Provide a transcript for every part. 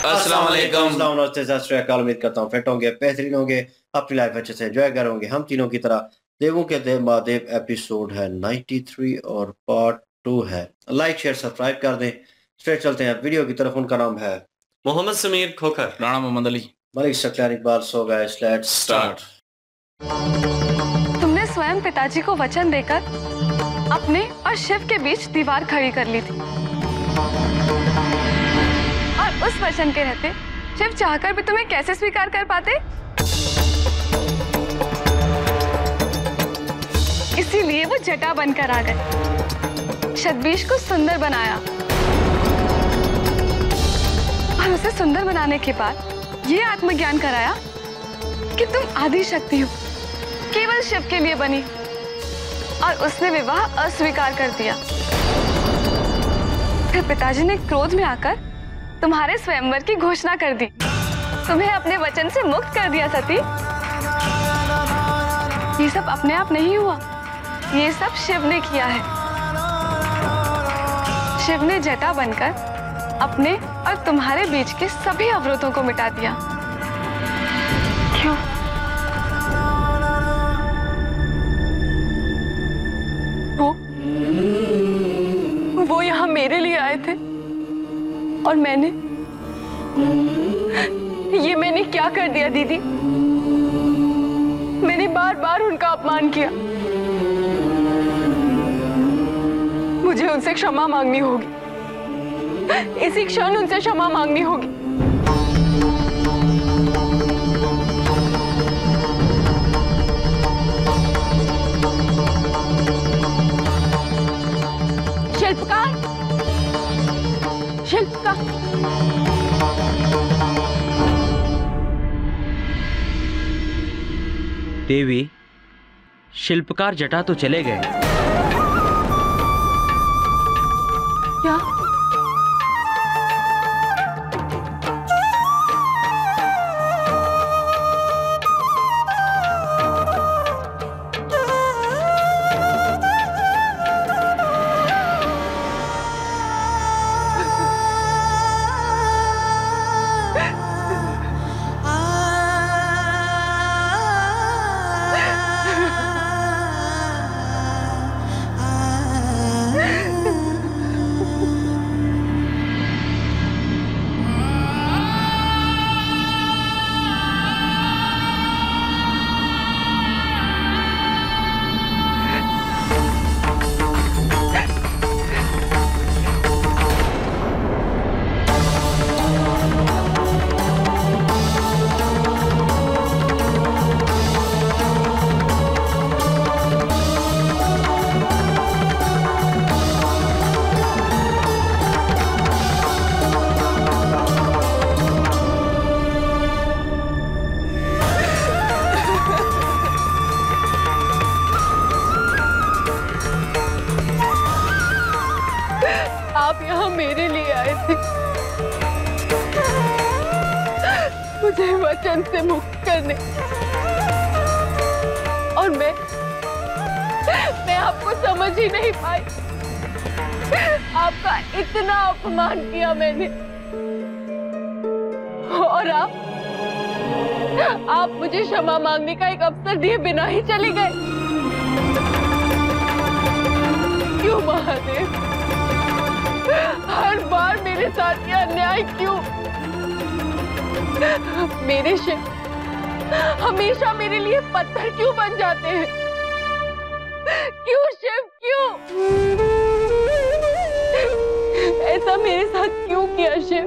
अस्सलाम वालेकुम। नमस्ते, सत श्री अकाल। उम्मीद करता हूँ फिट होंगे, बेहतरीन होंगे, अपनी लाइफ अच्छे से एंजॉय करोगे। हम तीनों की तरह देवों के देव महादेव एपिसोड है 93 और पार्ट 2 है। लाइक शेयर सब्सक्राइब कर दें। स्ट्रेट चलते हैं वीडियो की तरफ। उनका नाम है Mohammad Sameer Khokhar, Rana Mohammad Ali, Malik Shaklan Iqbal. So guys let's start. तुमने स्वयं पिताजी को वचन देकर अपने और शिव के बीच दीवार खड़ी कर ली थी, और उस वचन के रहते शिव चाहकर भी तुम्हें कैसे स्वीकार कर पाते? इसीलिए वो जटा बनकर आ गए, शतबीज को सुंदर बनाया, और उसे सुंदर बनाने के बाद ये आत्मज्ञान कराया कि तुम आदि शक्ति हो, केवल शिव के लिए बनी, और उसने विवाह अस्वीकार कर दिया। फिर पिताजी ने क्रोध में आकर तुम्हारे स्वयंवर की घोषणा कर दी, तुम्हें अपने वचन से मुक्त कर दिया सती। ये सब अपने आप नहीं हुआ, ये सब शिव ने किया है। शिव ने जटा बनकर अपने और तुम्हारे बीच के सभी अवरोधों को मिटा दिया। क्यों? वो यहाँ मेरे लिए आए थे, और मैंने क्या कर दिया दीदी? मैंने बार बार उनका अपमान किया। मुझे उनसे क्षमा मांगनी होगी, इसी क्षण उनसे क्षमा मांगनी होगी। शिल्पकार, शिल्पकार, देवी, शिल्पकार जटा तो चले गए। क्या? आप यहाँ मेरे लिए आए थे, मुझे वचन से मुक्त करने, और मैं आपको समझ ही नहीं पाई। आपका इतना अपमान किया मैंने, और आप मुझे क्षमा मांगने का एक अवसर दिए बिना ही चले गए। क्यों महादेव, हर बार मेरे साथ ये अन्याय क्यों? मेरे शिव हमेशा मेरे लिए पत्थर क्यों बन जाते हैं? क्यों शिव, क्यों ऐसा मेरे साथ क्यों किया शिव?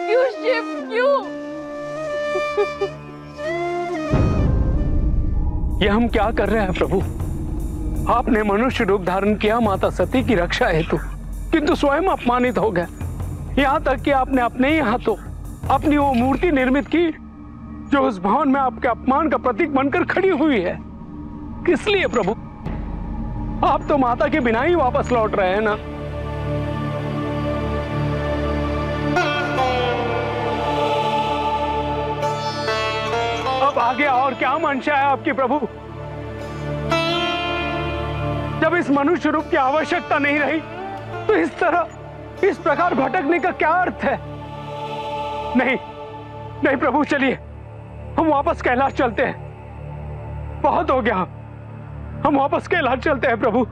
क्यों शिव, क्यों? ये हम क्या कर रहे हैं प्रभु? आपने मनुष्य रूप धारण किया माता सती की रक्षा हेतु, किंतु स्वयं अपमानित हो गए। यहाँ तक कि आपने अपने ही हाथों अपनी वो मूर्ति निर्मित की जो उस भवन में आपके अपमान का प्रतीक बनकर खड़ी हुई है। किस लिए प्रभु? आप तो माता के बिना ही वापस लौट रहे हैं ना। अब आगे और क्या मंशा है आपकी प्रभु? जब इस मनुष्य रूप की आवश्यकता नहीं रही तो इस प्रकार भटकने का क्या अर्थ है? नहीं नहीं प्रभु, चलिए हम वापस कैलाश चलते हैं। बहुत हो गया, हम वापस कैलाश चलते हैं प्रभु।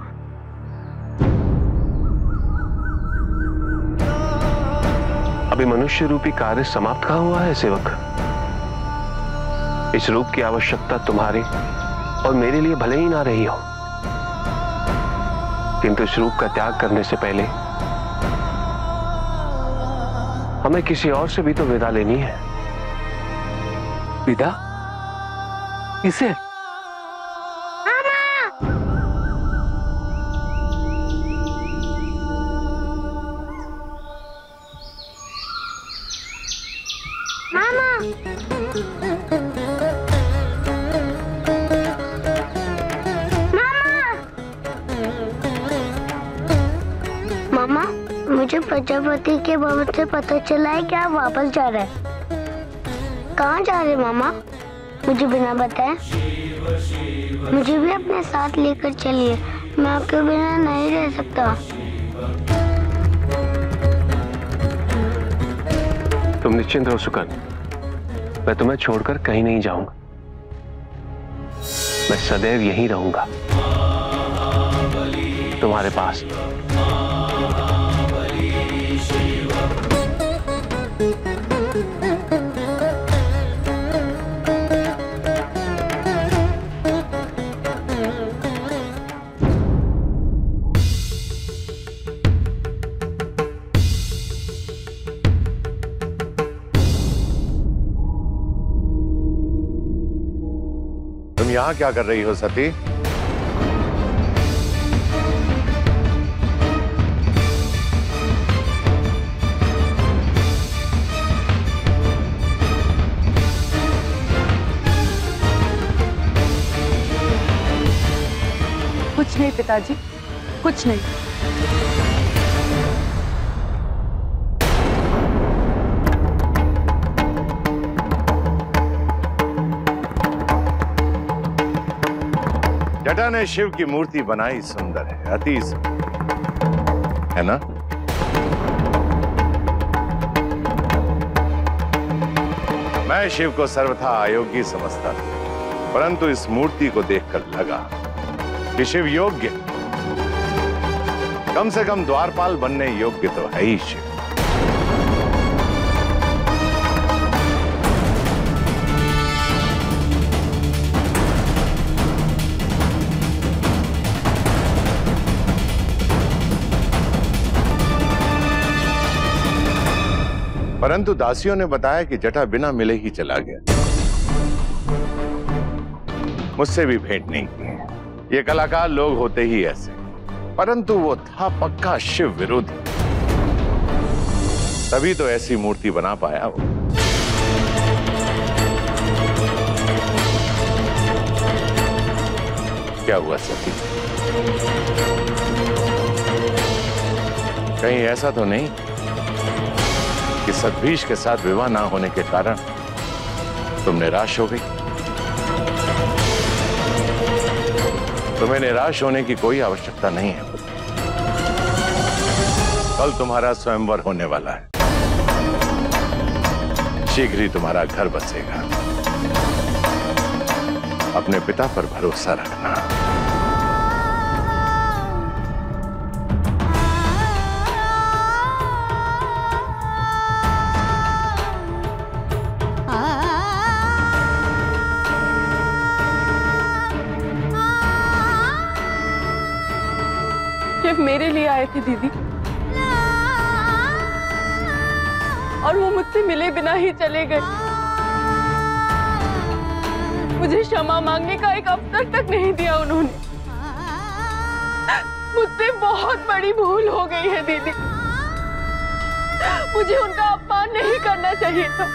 अभी मनुष्य रूपी कार्य समाप्त कहाँ हुआ है सेवक? इस रूप की आवश्यकता तुम्हारी और मेरे लिए भले ही ना रही हो, किंतु इस रूप का त्याग करने से पहले हमें किसी और से भी तो विदा लेनी है। विदा? किसे? मामा, मुझे प्रजापति के भवन से पता चला है कि आप वापस जा रहे हैं। कहाँ जा रहे हैं मामा? मुझे बिना बताए। मुझे भी अपने साथ लेकर चलिए, मैं आपके बिना नहीं रह सकता। तुम निश्चिंत रहो सुकन, मैं तुम्हें छोड़कर कहीं नहीं जाऊंगा। मैं सदैव यहीं रहूंगा तुम्हारे पास। तुम यहाँ क्या कर रही हो सती? कुछ नहीं पिताजी, कुछ नहीं। जटा ने शिव की मूर्ति बनाई, सुंदर है, अति सुंदर है ना? मैं शिव को सर्वथा अयोग्य समझता था, परंतु इस मूर्ति को देखकर लगा कि शिव योग्य, कम से कम द्वारपाल बनने योग्य तो है ही शिव। परंतु दासियों ने बताया कि जटा बिना मिले ही चला गया, मुझसे भी भेंट नहीं की। ये कलाकार लोग होते ही ऐसे, परंतु वो था पक्का शिव विरोधी, तभी तो ऐसी मूर्ति बना पाया वो। क्या हुआ सती? कहीं ऐसा तो नहीं कि सतभीष के साथ विवाह ना होने के कारण तुम निराश हो गई? तुम्हें निराश होने की कोई आवश्यकता नहीं है। कल तुम्हारा स्वयंवर होने वाला है, शीघ्र ही तुम्हारा घर बसेगा। अपने पिता पर भरोसा रखना। मेरे लिए आए थे दीदी, और वो मुझसे मिले बिना ही चले गए। मुझे क्षमा मांगने का एक अवसर तक नहीं दिया उन्होंने। मुझसे बहुत बड़ी भूल हो गई है दीदी, मुझे उनका अपमान नहीं करना चाहिए था।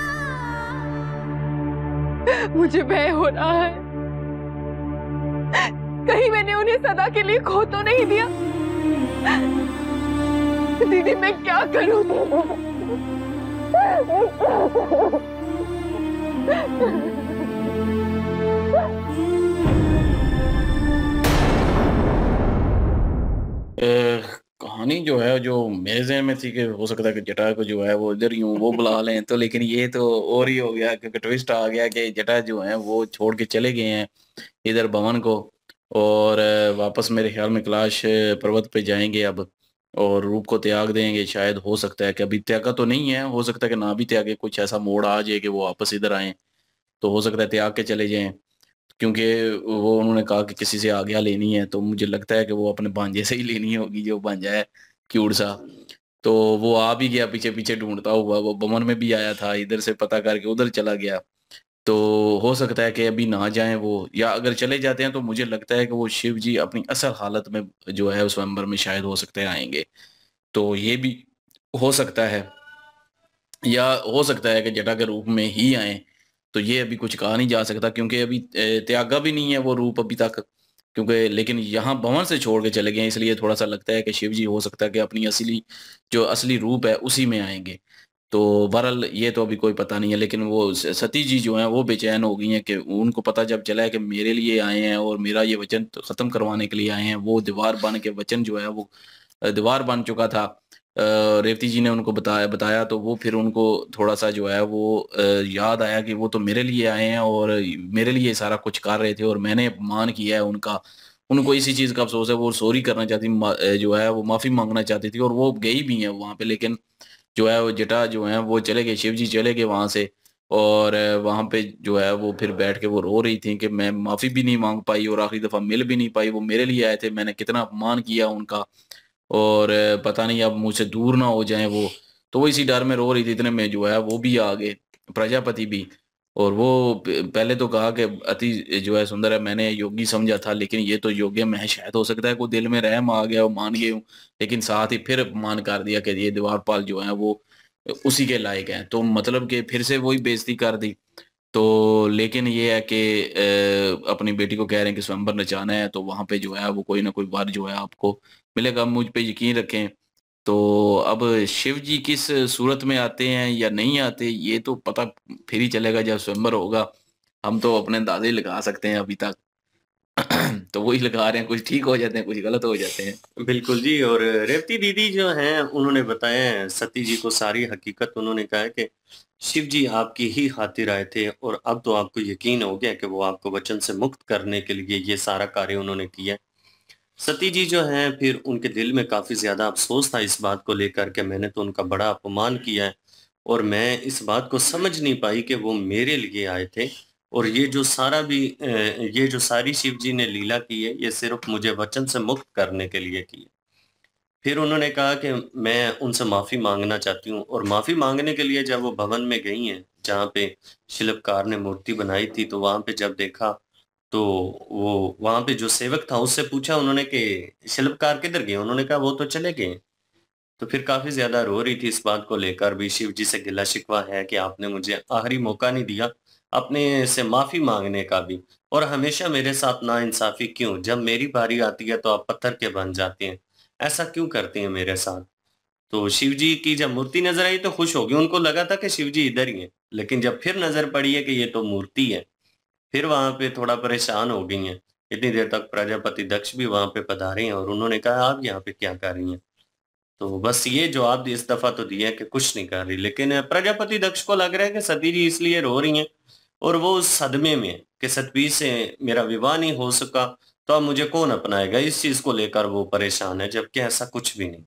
मुझे भय हो रहा है, कहीं मैंने उन्हें सदा के लिए खो तो नहीं दिया। दीदी मैं क्या करूं? कहानी जो है जो मेरे ज़हन में थी कि हो सकता है कि जटा को जो है वो इधर यूँ वो बुला लें, तो लेकिन ये तो और ही हो गया क्योंकि ट्विस्ट आ गया कि जटा जो है वो छोड़ के चले गए हैं इधर भवन को। और वापस मेरे ख्याल में कैलाश पर्वत पे जाएंगे अब और रूप को त्याग देंगे। शायद हो सकता है कि अभी त्यागा तो नहीं है, हो सकता है कि ना भी त्यागे, कुछ ऐसा मोड़ आ जाए कि वो वापस इधर आए, तो हो सकता है त्याग के चले जाएं। क्योंकि वो उन्होंने कहा कि किसी से आज्ञा लेनी है, तो मुझे लगता है कि वो अपने भांजे से ही लेनी होगी, जो भांजा है क्यूट सा। तो वो आ भी गया पीछे पीछे ढूंढता हुआ, वो बमन में भी आया था, इधर से पता करके उधर चला गया। तो हो सकता है कि अभी ना जाएं वो, या अगर चले जाते हैं तो मुझे लगता है कि वो शिव जी अपनी असल हालत में जो है उस स्वयंवर में शायद हो सकते हैं आएंगे। तो ये भी हो सकता है, या हो सकता है कि जटा के रूप में ही आए। तो ये अभी कुछ कहा नहीं जा सकता क्योंकि अभी त्यागा भी नहीं है वो रूप अभी तक, क्योंकि लेकिन यहाँ भवन से छोड़ के चले गए, इसलिए थोड़ा सा लगता है कि शिव जी हो सकता है कि अपनी असली जो असली रूप है उसी में आएंगे। तो बहरहाल ये तो अभी कोई पता नहीं है, लेकिन वो सती जी जो हैं वो बेचैन हो गई हैं कि उनको पता जब चला है कि मेरे लिए आए हैं और मेरा ये वचन ख़त्म करवाने के लिए आए हैं। वो दीवार बन के वचन जो है वो दीवार बन चुका था। रेवती जी ने उनको बताया बताया तो वो फिर उनको थोड़ा सा जो है वो याद आया कि वो तो मेरे लिए आए हैं और मेरे लिए सारा कुछ कर रहे थे और मैंने अपमान किया है उनका। उनको इसी चीज़ का अफसोस है, वो सॉरी करना चाहती जो है वो माफ़ी मांगना चाहती थी, और वो गई भी हैं वहाँ पे। लेकिन जो है वो जटा जो है वो चले गए, शिव जी चले गए वहाँ से। और वहाँ पे जो है वो फिर बैठ के वो रो रही थी कि मैं माफ़ी भी नहीं मांग पाई और आखिरी दफ़ा मिल भी नहीं पाई। वो मेरे लिए आए थे, मैंने कितना अपमान किया उनका, और पता नहीं अब मुझसे दूर ना हो जाएं वो। तो वो इसी डर में रो रही थी, इतने में जो है वो भी आ गए, प्रजापति भी। और वो पहले तो कहा कि अति जो है सुंदर है, मैंने योगी समझा था लेकिन ये तो योग्य में है, शायद हो सकता है कोई दिल में रहम आ गया, वो मान गए हूँ। लेकिन साथ ही फिर मान कर दिया कि ये द्वारपाल जो है वो उसी के लायक हैं, तो मतलब कि फिर से वही बेइज्जती कर दी। तो लेकिन ये है कि अपनी बेटी को कह रहे हैं कि स्वयंवर नचाना है, तो वहां पे जो है वो कोई ना कोई वर जो है आपको मिलेगा, मुझ पे यकीन रखें। तो अब शिव जी किस सूरत में आते हैं या नहीं आते ये तो पता फिर ही चलेगा जब स्वयंवर होगा। हम तो अपने अंदाजे ही लगा सकते हैं अभी तक। तो वही लगा रहे हैं, कुछ ठीक हो जाते हैं, कुछ गलत हो जाते हैं। बिल्कुल जी। और रेवती दीदी जो हैं उन्होंने बताया है सती जी को सारी हकीकत। उन्होंने कहा है कि शिव जी आपकी ही खातिर आए थे और अब तो आपको यकीन हो गया कि वो आपको वचन से मुक्त करने के लिए ये सारा कार्य उन्होंने किया। सती जी जो हैं फिर उनके दिल में काफ़ी ज़्यादा अफसोस था इस बात को लेकर के मैंने तो उनका बड़ा अपमान किया है और मैं इस बात को समझ नहीं पाई कि वो मेरे लिए आए थे। और ये जो सारा भी ये जो सारी शिव जी ने लीला की है ये सिर्फ मुझे वचन से मुक्त करने के लिए की है। फिर उन्होंने कहा कि मैं उनसे माफ़ी मांगना चाहती हूँ और माफ़ी मांगने के लिए जब वो भवन में गई हैं जहाँ पे शिल्पकार ने मूर्ति बनाई थी, तो वहाँ पे जब देखा तो वो वहाँ पे जो सेवक था उससे पूछा उन्होंने कि शिल्पकार किधर गए? उन्होंने कहा वो तो चले गए। तो फिर काफ़ी ज़्यादा रो रही थी इस बात को लेकर भी। शिव जी से गिला शिकवा है कि आपने मुझे आखिरी मौका नहीं दिया अपने से माफ़ी मांगने का भी, और हमेशा मेरे साथ नाइंसाफ़ी क्यों? जब मेरी बारी आती है तो आप पत्थर के बन जाते हैं। ऐसा क्यों करते हैं मेरे साथ? तो शिव जी की जब मूर्ति नज़र आई तो खुश हो गई। उनको लगा था कि शिव जी इधर ही हैं, लेकिन जब फिर नज़र पड़ी है कि ये तो मूर्ति है, फिर वहाँ पे थोड़ा परेशान हो गई हैं। इतनी देर तक प्रजापति दक्ष भी वहाँ पे पधारे हैं और उन्होंने कहा आप यहाँ पे क्या कर रही हैं? तो बस ये जवाब इस दफा तो दिया कि कुछ नहीं कर रही। लेकिन प्रजापति दक्ष को लग रहा है कि सती जी इसलिए रो रही हैं और वो उस सदमे में कि सतवी से मेरा विवाह नहीं हो सका तो अब मुझे कौन अपनाएगा, इस चीज को लेकर वो परेशान है, जबकि ऐसा कुछ भी नहीं।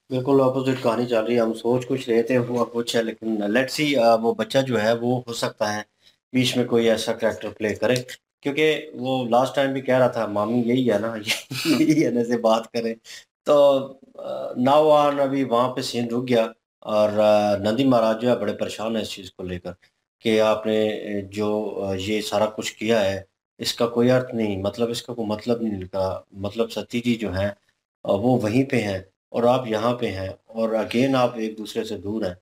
बिल्कुल अपोजिट कहानी चल रही है। हम सोच कुछ रहे थे हुआ कुछ है, लेकिन लेट्स सी वो बच्चा जो है वो हो सकता है बीच में कोई ऐसा कैरेक्टर प्ले करे, क्योंकि वो लास्ट टाइम भी कह रहा था मामी यही है ना यही है ना से बात करें। तो नाउ ऑन अभी वहाँ पे सीन रुक गया और नंदी महाराज जो है बड़े परेशान है इस चीज़ को लेकर कि आपने जो ये सारा कुछ किया है इसका कोई अर्थ नहीं, मतलब इसका कोई मतलब नहीं निकला। मतलब सती जी जो है वो वहीं पे हैं और आप यहाँ पे हैं और अगेन आप एक दूसरे से दूर हैं।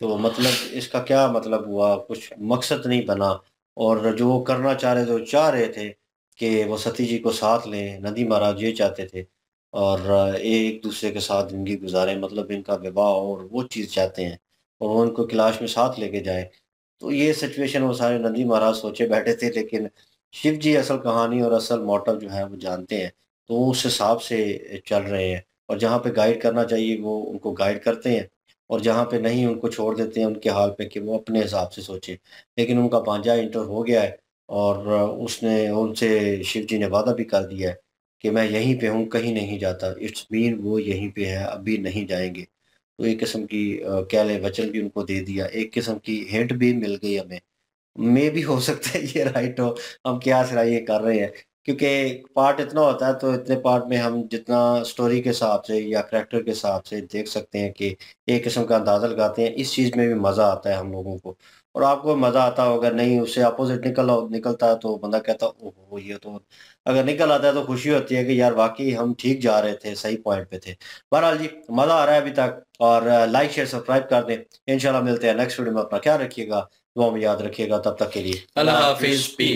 तो मतलब इसका क्या मतलब हुआ? कुछ मकसद नहीं बना। और जो वो करना चाह रहे थे वो चाह रहे थे कि वो सती जी को साथ लें, नंदी महाराज ये चाहते थे और एक दूसरे के साथ ज़िंदगी गुजारें, मतलब इनका विवाह हो और वो चीज़ चाहते हैं और वो उनको कैलाश में साथ लेके जाएँ। तो ये सिचुएशन वो सारे नंदी महाराज सोचे बैठे थे, लेकिन शिव जी असल कहानी और असल मोटिव जो है वो जानते हैं, तो उस हिसाब से चल रहे हैं। और जहाँ पे गाइड करना चाहिए वो उनको गाइड करते हैं, और जहाँ पे नहीं उनको छोड़ देते हैं उनके हाल पे कि वो अपने हिसाब से सोचे। लेकिन उनका भांजा इंटर हो गया है और उसने उनसे शिव जी ने वादा भी कर दिया है कि मैं यहीं पे हूँ, कहीं नहीं जाता। इट्स मीन वो यहीं पे है, अभी नहीं जाएंगे। तो एक किस्म की कह लें वचन भी उनको दे दिया, एक किस्म की हिंट भी मिल गई हमें। मे भी हो सकता है ये राइट हो, हम क्या सिरा ये कर रहे हैं, क्योंकि पार्ट इतना होता है तो इतने पार्ट में हम जितना स्टोरी के हिसाब से या करैक्टर के हिसाब से देख सकते हैं कि एक किस्म का अंदाज़ा लगाते हैं। इस चीज़ में भी मज़ा आता है हम लोगों को, और आपको मज़ा आता होगा। नहीं उससे अपोजिट निकलता है तो बंदा कहता ओहो ये तो, अगर निकल आता है तो खुशी होती है कि यार वाकई हम ठीक जा रहे थे, सही पॉइंट पे थे। बहरहाल जी मज़ा आ रहा है अभी तक, और लाइक शेयर सब्सक्राइब कर दें। इंशाल्लाह मिलते हैं नेक्स्ट वीडियो में। अपना ख्याल रखिएगा, दुआ में याद रखिएगा। तब तक के लिए अल्लाह हाफिज, पीस।